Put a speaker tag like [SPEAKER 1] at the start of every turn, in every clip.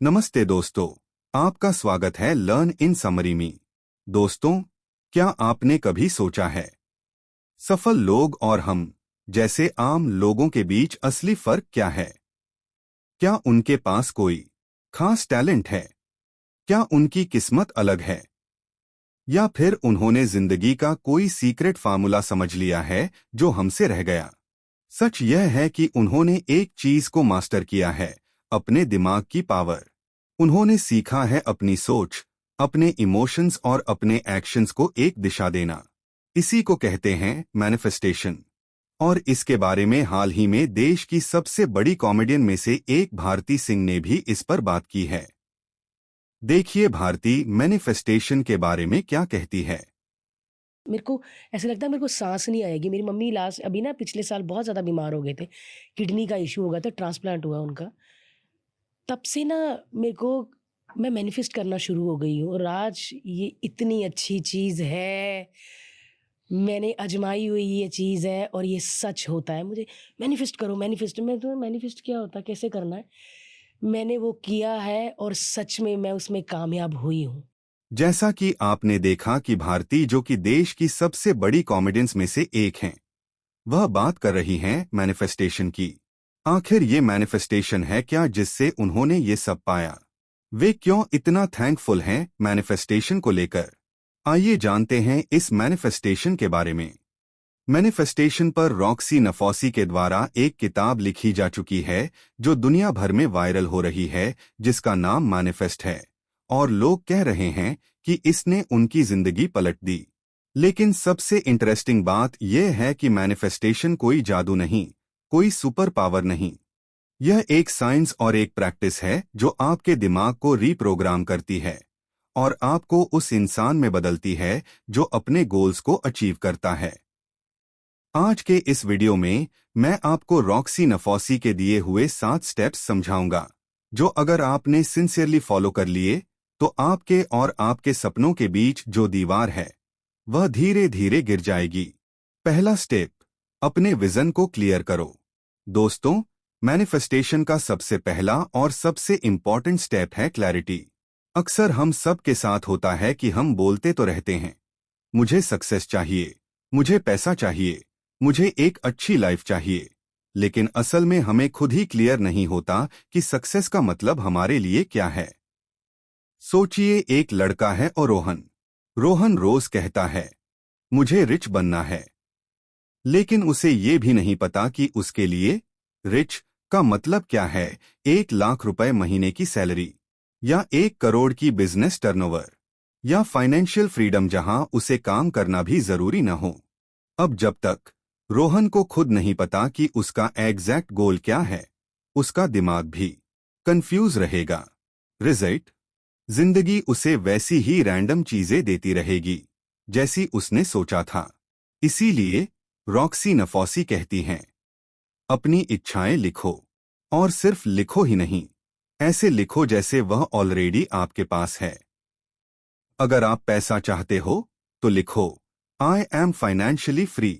[SPEAKER 1] नमस्ते दोस्तों, आपका स्वागत है लर्न इन समरी में। दोस्तों, क्या आपने कभी सोचा है सफल लोग और हम जैसे आम लोगों के बीच असली फर्क क्या है? क्या उनके पास कोई खास टैलेंट है? क्या उनकी किस्मत अलग है? या फिर उन्होंने जिंदगी का कोई सीक्रेट फार्मूला समझ लिया है जो हमसे रह गया? सच यह है कि उन्होंने एक चीज को मास्टर किया है, अपने दिमाग की पावर। उन्होंने सीखा है अपनी सोच, अपने इमोशंस और अपने एक्शंस को एक दिशा देना। इसी को कहते हैं मैनिफेस्टेशन। और इसके बारे में हाल ही में देश की सबसे बड़ी कॉमेडियन में से एक भारती सिंह ने भी इस पर बात की है। देखिए भारती मैनिफेस्टेशन के बारे में क्या कहती है।
[SPEAKER 2] मेरे को ऐसा लगता है मेरे को साँस नहीं आएगी। मेरी मम्मी लास्ट अभी ना पिछले साल बहुत ज़्यादा बीमार हो गए थे। किडनी का इश्यू हो गया था, ट्रांसप्लांट हुआ उनका। तब से ना मेरे को मैं मैनिफेस्ट करना शुरू हो गई हूँ और आज ये इतनी अच्छी चीज़ है। मैंने आज़माई हुई ये चीज़ है और ये सच होता है। मुझे मैनिफेस्ट करो, मैनिफेस्ट मैं तो मैनिफेस्ट क्या होता है, कैसे करना है? मैंने वो किया है और सच में मैं उसमें कामयाब हुई हूँ।
[SPEAKER 1] जैसा कि आपने देखा कि भारती जो कि देश की सबसे बड़ी कॉमेडियंस में से एक हैं, वह बात कर रही हैं मैनिफेस्टेशन की। आखिर ये मैनिफेस्टेशन है क्या जिससे उन्होंने ये सब पाया? वे क्यों इतना थैंकफुल हैं मैनिफेस्टेशन को लेकर? आइए जानते हैं इस मैनिफेस्टेशन के बारे में। मैनिफेस्टेशन पर रॉक्सी नफौसी के द्वारा एक किताब लिखी जा चुकी है जो दुनिया भर में वायरल हो रही है, जिसका नाम मैनिफेस्ट है। और लोग कह रहे हैं कि इसने उनकी जिंदगी पलट दी। लेकिन सबसे इंटरेस्टिंग बात यह है कि मैनिफेस्टेशन कोई जादू नहीं, कोई सुपर पावर नहीं। यह एक साइंस और एक प्रैक्टिस है जो आपके दिमाग को रीप्रोग्राम करती है और आपको उस इंसान में बदलती है जो अपने गोल्स को अचीव करता है। आज के इस वीडियो में मैं आपको रॉक्सी नफौसी के दिए हुए 7 स्टेप्स समझाऊंगा, जो अगर आपने सिंसियरली फॉलो कर लिए तो आपके और आपके सपनों के बीच जो दीवार है वह धीरे धीरे गिर जाएगी। पहला स्टेप, अपने विजन को क्लियर करो। दोस्तों, मैनिफेस्टेशन का सबसे पहला और सबसे इंपॉर्टेंट स्टेप है क्लैरिटी। अक्सर हम सब के साथ होता है कि हम बोलते तो रहते हैं, मुझे सक्सेस चाहिए, मुझे पैसा चाहिए, मुझे एक अच्छी लाइफ चाहिए। लेकिन असल में हमें खुद ही क्लियर नहीं होता कि सक्सेस का मतलब हमारे लिए क्या है। सोचिए, एक लड़का है और रोहन। रोहन रोज कहता है, मुझे रिच बनना है। लेकिन उसे ये भी नहीं पता कि उसके लिए रिच का मतलब क्या है। 1 लाख रुपए महीने की सैलरी, या 1 करोड़ की बिजनेस टर्नओवर, या फाइनेंशियल फ्रीडम जहां उसे काम करना भी जरूरी न हो। अब जब तक रोहन को खुद नहीं पता कि उसका एग्जैक्ट गोल क्या है, उसका दिमाग भी कंफ्यूज रहेगा। रिजल्ट, जिंदगी उसे वैसी ही रैंडम चीजें देती रहेगी जैसी उसने सोचा था। इसीलिए रॉक्सी नफौसी कहती हैं, अपनी इच्छाएं लिखो। और सिर्फ लिखो ही नहीं, ऐसे लिखो जैसे वह ऑलरेडी आपके पास है। अगर आप पैसा चाहते हो तो लिखो, आई एम फाइनेंशियली फ्री।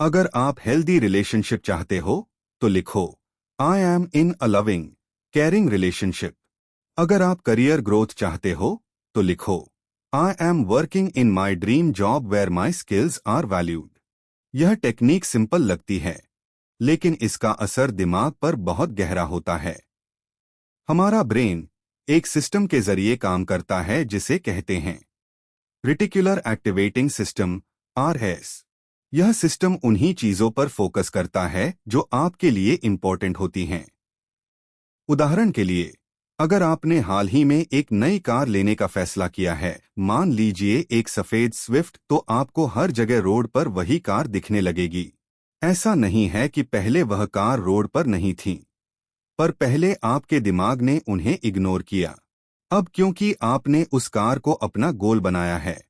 [SPEAKER 1] अगर आप हेल्दी रिलेशनशिप चाहते हो तो लिखो, I am in a loving caring relationship. अगर आप करियर ग्रोथ चाहते हो तो लिखो, I am working in my dream job where my skills are valued. यह टेक्निक सिंपल लगती है, लेकिन इसका असर दिमाग पर बहुत गहरा होता है। हमारा ब्रेन एक सिस्टम के जरिए काम करता है जिसे कहते हैं रेटिकुलर एक्टिवेटिंग सिस्टम, आरएस। यह सिस्टम उन्हीं चीजों पर फोकस करता है जो आपके लिए इंपॉर्टेंट होती हैं। उदाहरण के लिए, अगर आपने हाल ही में एक नई कार लेने का फैसला किया है, मान लीजिए एक सफेद स्विफ्ट, तो आपको हर जगह रोड पर वही कार दिखने लगेगी। ऐसा नहीं है कि पहले वह कार रोड पर नहीं थी, पर पहले आपके दिमाग ने उन्हें इग्नोर किया। अब क्योंकि आपने उस कार को अपना गोल बनाया है,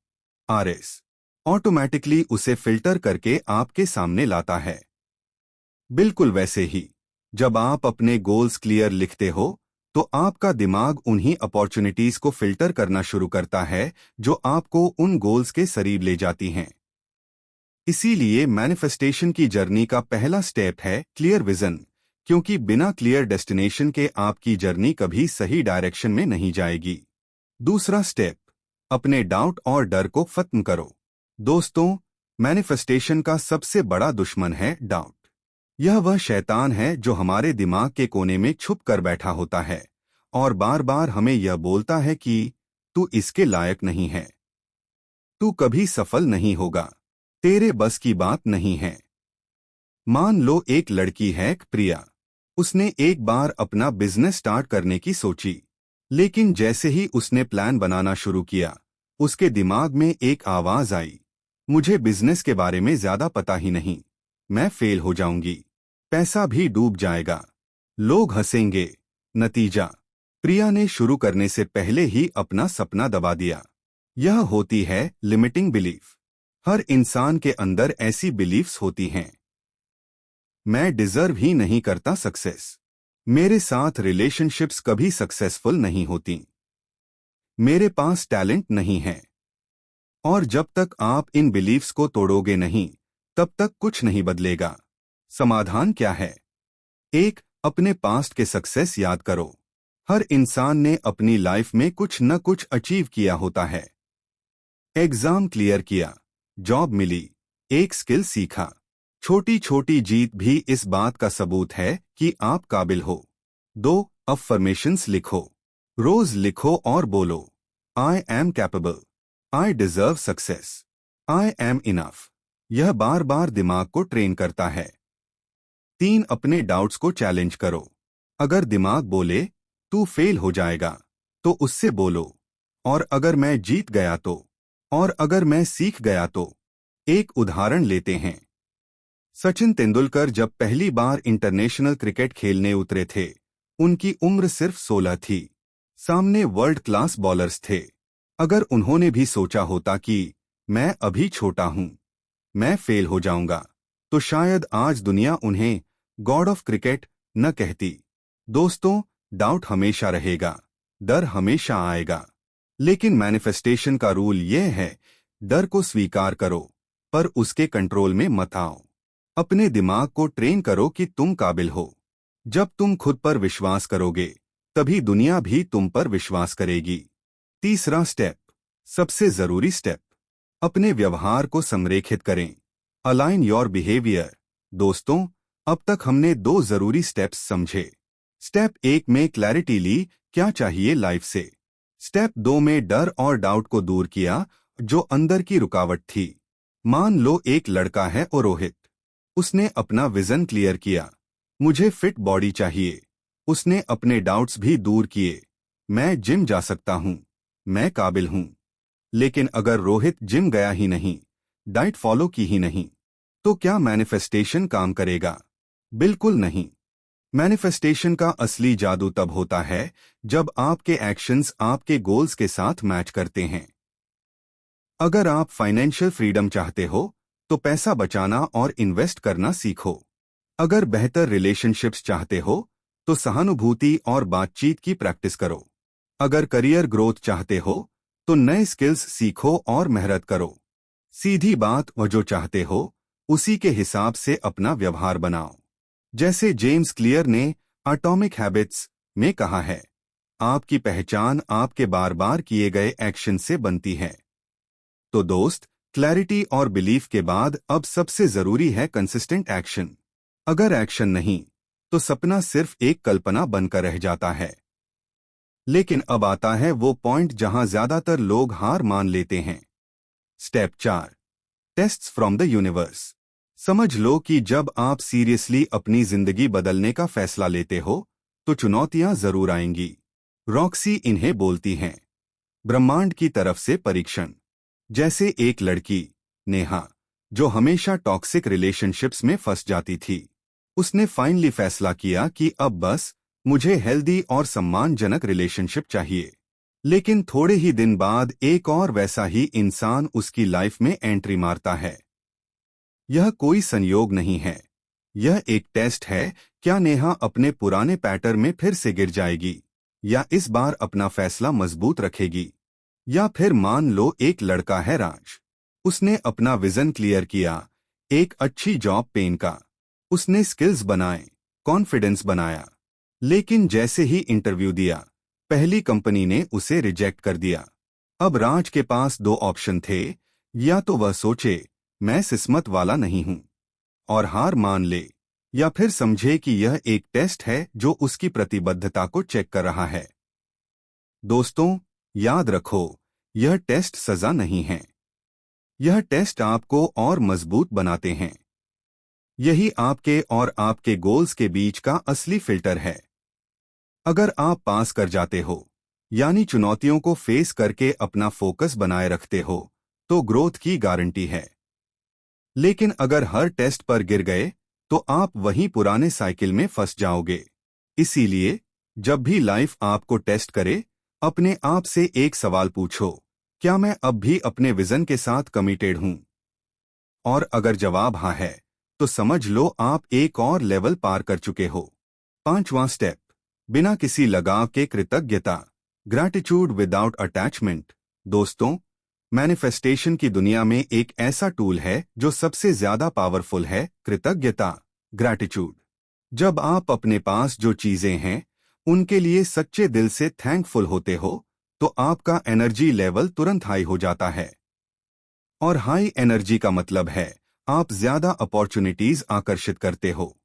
[SPEAKER 1] आरएस ऑटोमेटिकली उसे फिल्टर करके आपके सामने लाता है। बिल्कुल वैसे ही, जब आप अपने गोल्स क्लियर लिखते हो तो आपका दिमाग उन्हीं अपॉर्चुनिटीज को फिल्टर करना शुरू करता है जो आपको उन गोल्स के करीब ले जाती हैं। इसीलिए मैनिफेस्टेशन की जर्नी का पहला स्टेप है क्लियर विजन। क्योंकि बिना क्लियर डेस्टिनेशन के आपकी जर्नी कभी सही डायरेक्शन में नहीं जाएगी। दूसरा स्टेप, अपने डाउट और डर को खत्म करो। दोस्तों, मैनिफेस्टेशन का सबसे बड़ा दुश्मन है डाउट। यह वह शैतान है जो हमारे दिमाग के कोने में छुप कर बैठा होता है और बार बार हमें यह बोलता है कि तू इसके लायक नहीं है, तू कभी सफल नहीं होगा, तेरे बस की बात नहीं है। मान लो एक लड़की है प्रिया। उसने एक बार अपना बिजनेस स्टार्ट करने की सोची, लेकिन जैसे ही उसने प्लान बनाना शुरू किया, उसके दिमाग में एक आवाज आई, मुझे बिजनेस के बारे में ज्यादा पता ही नहीं, मैं फेल हो जाऊंगी, पैसा भी डूब जाएगा, लोग हंसेंगे। नतीजा, प्रिया ने शुरू करने से पहले ही अपना सपना दबा दिया। यह होती है लिमिटिंग बिलीफ। हर इंसान के अंदर ऐसी बिलीफ्स होती हैं। मैं डिजर्व ही नहीं करता सक्सेस, मेरे साथ रिलेशनशिप्स कभी सक्सेसफुल नहीं होती, मेरे पास टैलेंट नहीं है। और जब तक आप इन बिलीफ्स को तोड़ोगे नहीं, तब तक कुछ नहीं बदलेगा। समाधान क्या है? एक, अपने पास्ट के सक्सेस याद करो। हर इंसान ने अपनी लाइफ में कुछ न कुछ अचीव किया होता है। एग्जाम क्लियर किया, जॉब मिली, एक स्किल सीखा। छोटी छोटी जीत भी इस बात का सबूत है कि आप काबिल हो। 2, अफर्मेशंस लिखो। रोज लिखो और बोलो, I am capable, I deserve success, I am enough. यह बार बार दिमाग को ट्रेन करता है। 3, अपने डाउट्स को चैलेंज करो। अगर दिमाग बोले तू फेल हो जाएगा, तो उससे बोलो, और अगर मैं जीत गया तो, और अगर मैं सीख गया तो। एक उदाहरण लेते हैं। सचिन तेंदुलकर जब पहली बार इंटरनेशनल क्रिकेट खेलने उतरे थे, उनकी उम्र सिर्फ 16 थी। सामने वर्ल्ड क्लास बॉलर्स थे। अगर उन्होंने भी सोचा होता कि मैं अभी छोटा हूं, मैं फेल हो जाऊंगा, तो शायद आज दुनिया उन्हें गॉड ऑफ क्रिकेट न कहती। दोस्तों, डाउट हमेशा रहेगा, डर हमेशा आएगा, लेकिन मैनिफेस्टेशन का रूल यह है, डर को स्वीकार करो, पर उसके कंट्रोल में मत आओ। अपने दिमाग को ट्रेन करो कि तुम काबिल हो। जब तुम खुद पर विश्वास करोगे, तभी दुनिया भी तुम पर विश्वास करेगी। तीसरा स्टेप, सबसे जरूरी स्टेप, अपने व्यवहार को संरेखित करें। Align your behaviour. दोस्तों, अब तक हमने 2 जरूरी स्टेप्स समझे। स्टेप 1 में क्लैरिटी ली, क्या चाहिए लाइफ से। स्टेप 2 में डर और डाउट को दूर किया, जो अंदर की रुकावट थी। मान लो एक लड़का है और रोहित। उसने अपना विजन क्लियर किया, मुझे फिट बॉडी चाहिए। उसने अपने डाउट्स भी दूर किए, मैं जिम जा सकता हूं, मैं काबिल हूं। लेकिन अगर रोहित जिम गया ही नहीं, डाइट फॉलो की ही नहीं, तो क्या मैनिफेस्टेशन काम करेगा? बिल्कुल नहीं। मैनिफेस्टेशन का असली जादू तब होता है जब आपके एक्शंस आपके गोल्स के साथ मैच करते हैं। अगर आप फाइनेंशियल फ्रीडम चाहते हो, तो पैसा बचाना और इन्वेस्ट करना सीखो। अगर बेहतर रिलेशनशिप्स चाहते हो, तो सहानुभूति और बातचीत की प्रैक्टिस करो। अगर करियर ग्रोथ चाहते हो, तो नए स्किल्स सीखो और मेहनत करो। सीधी बात, वह जो चाहते हो उसी के हिसाब से अपना व्यवहार बनाओ। जैसे जेम्स क्लियर ने एटॉमिक हैबिट्स में कहा है, आपकी पहचान आपके बार बार किए गए एक्शन से बनती है। तो दोस्त, क्लैरिटी और बिलीफ के बाद अब सबसे जरूरी है कंसिस्टेंट एक्शन। अगर एक्शन नहीं, तो सपना सिर्फ एक कल्पना बनकर रह जाता है। लेकिन अब आता है वो पॉइंट जहां ज्यादातर लोग हार मान लेते हैं। Step 4, tests from the universe. समझ लो कि जब आप सीरियसली अपनी जिंदगी बदलने का फैसला लेते हो, तो चुनौतियां जरूर आएंगी। रॉक्सी इन्हें बोलती हैं ब्रह्मांड की तरफ से परीक्षण। जैसे एक लड़की, नेहा, जो हमेशा टॉक्सिक रिलेशनशिप्स में फंस जाती थी। उसने फाइनली फैसला किया कि अब बस मुझे हेल्दी और सम्मानजनक रिलेशनशिप चाहिए। लेकिन थोड़े ही दिन बाद एक और वैसा ही इंसान उसकी लाइफ में एंट्री मारता है। यह कोई संयोग नहीं है, यह एक टेस्ट है। क्या नेहा अपने पुराने पैटर्न में फिर से गिर जाएगी, या इस बार अपना फैसला मजबूत रखेगी? या फिर मान लो एक लड़का है राज। उसने अपना विजन क्लियर किया, एक अच्छी जॉब पेन का। उसने स्किल्स बनाए, कॉन्फिडेंस बनाया। लेकिन जैसे ही इंटरव्यू दिया, पहली कंपनी ने उसे रिजेक्ट कर दिया। अब राज के पास दो ऑप्शन थे, या तो वह सोचे मैं किस्मत वाला नहीं हूं और हार मान ले, या फिर समझे कि यह एक टेस्ट है जो उसकी प्रतिबद्धता को चेक कर रहा है। दोस्तों, याद रखो, यह टेस्ट सजा नहीं है। यह टेस्ट आपको और मजबूत बनाते हैं। यही आपके और आपके गोल्स के बीच का असली फिल्टर है। अगर आप पास कर जाते हो, यानी चुनौतियों को फेस करके अपना फोकस बनाए रखते हो, तो ग्रोथ की गारंटी है। लेकिन अगर हर टेस्ट पर गिर गए, तो आप वहीं पुराने साइकिल में फंस जाओगे। इसीलिए जब भी लाइफ आपको टेस्ट करे, अपने आप से एक सवाल पूछो, क्या मैं अब भी अपने विजन के साथ कमिटेड हूं? और अगर जवाब हाँ है, तो समझ लो आप एक और लेवल पार कर चुके हो। पांचवां स्टेप, बिना किसी लगाव के कृतज्ञता, ग्रैटिट्यूड विदाउट अटैचमेंट। दोस्तों, मैनिफेस्टेशन की दुनिया में एक ऐसा टूल है जो सबसे ज्यादा पावरफुल है, कृतज्ञता, ग्रैटिट्यूड। जब आप अपने पास जो चीजें हैं, उनके लिए सच्चे दिल से थैंकफुल होते हो, तो आपका एनर्जी लेवल तुरंत हाई हो जाता है। और हाई एनर्जी का मतलब है आप ज्यादा अपॉर्चुनिटीज आकर्षित करते हो।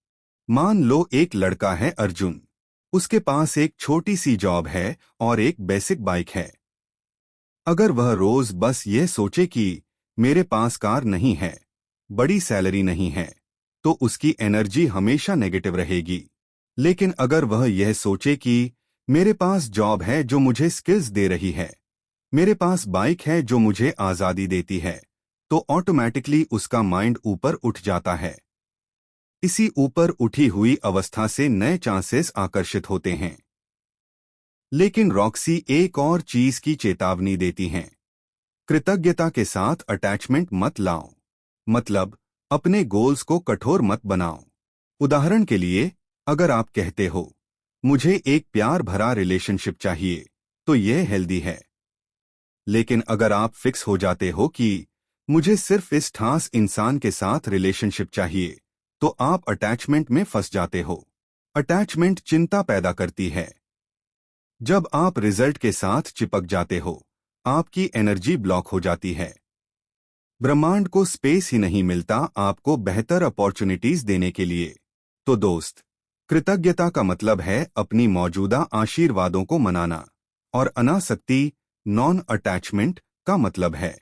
[SPEAKER 1] मान लो एक लड़का है अर्जुन। उसके पास एक छोटी सी जॉब है और एक बेसिक बाइक है। अगर वह रोज बस यह सोचे कि मेरे पास कार नहीं है, बड़ी सैलरी नहीं है, तो उसकी एनर्जी हमेशा नेगेटिव रहेगी। लेकिन अगर वह यह सोचे कि मेरे पास जॉब है जो मुझे स्किल्स दे रही है, मेरे पास बाइक है जो मुझे आजादी देती है, तो ऑटोमेटिकली उसका माइंड ऊपर उठ जाता है। इसी ऊपर उठी हुई अवस्था से नए चांसेस आकर्षित होते हैं। लेकिन रॉक्सी एक और चीज की चेतावनी देती हैं। कृतज्ञता के साथ अटैचमेंट मत लाओ। मतलब, अपने गोल्स को कठोर मत बनाओ। उदाहरण के लिए, अगर आप कहते हो मुझे एक प्यार भरा रिलेशनशिप चाहिए, तो यह हेल्दी है। लेकिन अगर आप फिक्स हो जाते हो कि मुझे सिर्फ इस खास इंसान के साथ रिलेशनशिप चाहिए, तो आप अटैचमेंट में फंस जाते हो। अटैचमेंट चिंता पैदा करती है। जब आप रिजल्ट के साथ चिपक जाते हो, आपकी एनर्जी ब्लॉक हो जाती है। ब्रह्मांड को स्पेस ही नहीं मिलता आपको बेहतर अपॉर्चुनिटीज देने के लिए। तो दोस्त, कृतज्ञता का मतलब है अपनी मौजूदा आशीर्वादों को मनाना, और अनासक्ति, नॉन अटैचमेंट का मतलब है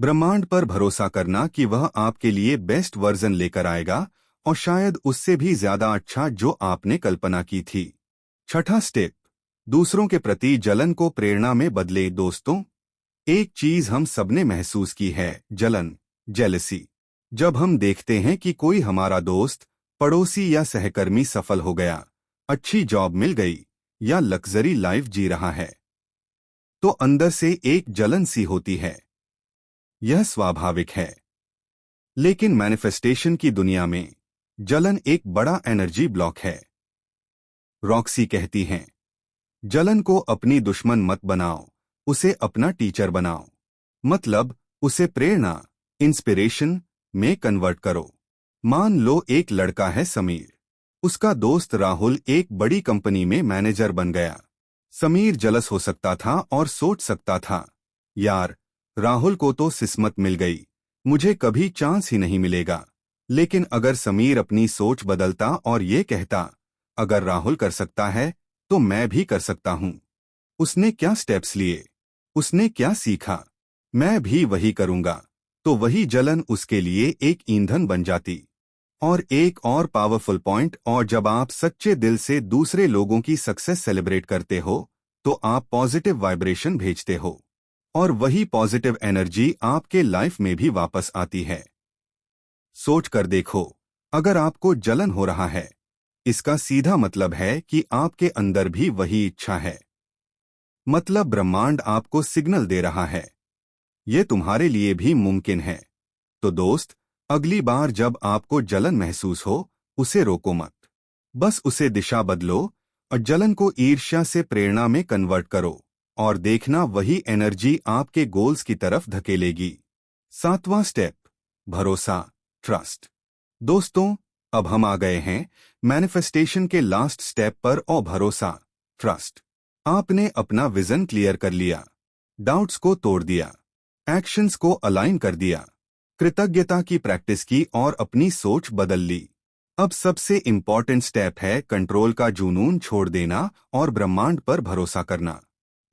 [SPEAKER 1] ब्रह्मांड पर भरोसा करना कि वह आपके लिए बेस्ट वर्जन लेकर आएगा, और शायद उससे भी ज्यादा अच्छा जो आपने कल्पना की थी। छठा स्टेप, दूसरों के प्रति जलन को प्रेरणा में बदले। दोस्तों, एक चीज हम सबने महसूस की है, जलन, जेलसी। जब हम देखते हैं कि कोई हमारा दोस्त, पड़ोसी या सहकर्मी सफल हो गया, अच्छी जॉब मिल गई, या लग्जरी लाइफ जी रहा है, तो अंदर से एक जलन सी होती है। यह स्वाभाविक है। लेकिन मैनिफेस्टेशन की दुनिया में जलन एक बड़ा एनर्जी ब्लॉक है। रॉक्सी कहती हैं, जलन को अपनी दुश्मन मत बनाओ, उसे अपना टीचर बनाओ। मतलब, उसे प्रेरणा, इंस्पिरेशन में कन्वर्ट करो। मान लो एक लड़का है समीर। उसका दोस्त राहुल एक बड़ी कंपनी में मैनेजर बन गया। समीर जलस हो सकता था और सोच सकता था, यार, राहुल को तो किस्मत मिल गई, मुझे कभी चांस ही नहीं मिलेगा। लेकिन अगर समीर अपनी सोच बदलता और ये कहता, अगर राहुल कर सकता है, तो मैं भी कर सकता हूं। उसने क्या स्टेप्स लिए, उसने क्या सीखा, मैं भी वही करूंगा, तो वही जलन उसके लिए एक ईंधन बन जाती। और एक और पावरफुल पॉइंट, और जब आप सच्चे दिल से दूसरे लोगों की सक्सेस सेलिब्रेट करते हो, तो आप पॉजिटिव वाइब्रेशन भेजते हो, और वही पॉजिटिव एनर्जी आपके लाइफ में भी वापस आती है। सोच कर देखो, अगर आपको जलन हो रहा है, इसका सीधा मतलब है कि आपके अंदर भी वही इच्छा है। मतलब ब्रह्मांड आपको सिग्नल दे रहा है, ये तुम्हारे लिए भी मुमकिन है। तो दोस्त, अगली बार जब आपको जलन महसूस हो, उसे रोको मत। बस उसे दिशा बदलो, और जलन को ईर्ष्या से प्रेरणा में कन्वर्ट करो, और देखना वही एनर्जी आपके गोल्स की तरफ धकेलेगी। सातवां स्टेप, भरोसा, ट्रस्ट। दोस्तों, अब हम आ गए हैं मैनिफेस्टेशन के लास्ट स्टेप पर और भरोसा, ट्रस्ट। आपने अपना विजन क्लियर कर लिया, डाउट्स को तोड़ दिया, एक्शंस को अलाइन कर दिया, कृतज्ञता की प्रैक्टिस की और अपनी सोच बदल ली। अब सबसे इम्पॉर्टेंट स्टेप है कंट्रोल का जुनून छोड़ देना और ब्रह्मांड पर भरोसा करना।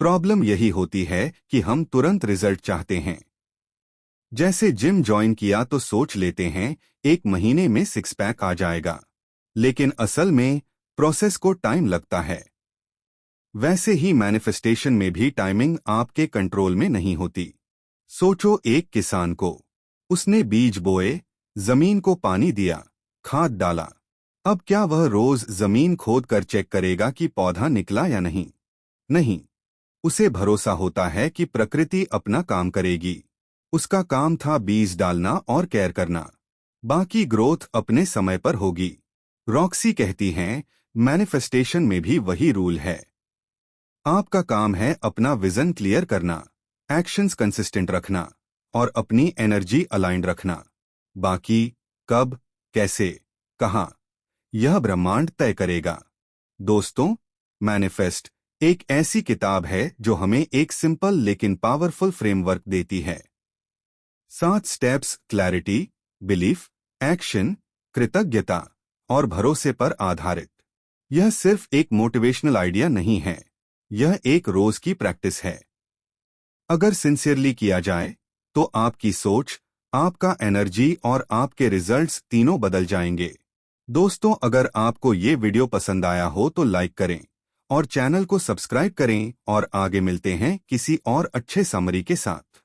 [SPEAKER 1] प्रॉब्लम यही होती है कि हम तुरंत रिजल्ट चाहते हैं। जैसे जिम ज्वाइन किया तो सोच लेते हैं 1 महीने में 6 पैक आ जाएगा, लेकिन असल में प्रोसेस को टाइम लगता है। वैसे ही मैनिफेस्टेशन में भी टाइमिंग आपके कंट्रोल में नहीं होती। सोचो एक किसान को, उसने बीज बोए, जमीन को पानी दिया, खाद डाला। अब क्या वह रोज जमीन खोद कर चेक करेगा कि पौधा निकला या नहीं? नहीं। उसे भरोसा होता है कि प्रकृति अपना काम करेगी। उसका काम था बीज डालना और केयर करना। बाकी ग्रोथ अपने समय पर होगी। रॉक्सी कहती हैं, मैनिफेस्टेशन में भी वही रूल है। आपका काम है अपना विजन क्लियर करना, एक्शंस कंसिस्टेंट रखना और अपनी एनर्जी अलाइंड रखना। बाकी कब, कैसे, कहाँ, यह ब्रह्मांड तय करेगा। दोस्तों, मैनिफेस्ट एक ऐसी किताब है जो हमें एक सिंपल लेकिन पावरफुल फ्रेमवर्क देती है। 7 स्टेप्स क्लैरिटी, बिलीफ, एक्शन, कृतज्ञता और भरोसे पर आधारित। यह सिर्फ एक मोटिवेशनल आइडिया नहीं है, यह एक रोज की प्रैक्टिस है। अगर सिंसियरली किया जाए तो आपकी सोच, आपका एनर्जी और आपके रिजल्ट्स तीनों बदल जाएंगे। दोस्तों, अगर आपको ये वीडियो पसंद आया हो तो लाइक करें और चैनल को सब्सक्राइब करें और आगे मिलते हैं किसी और अच्छे समरी के साथ।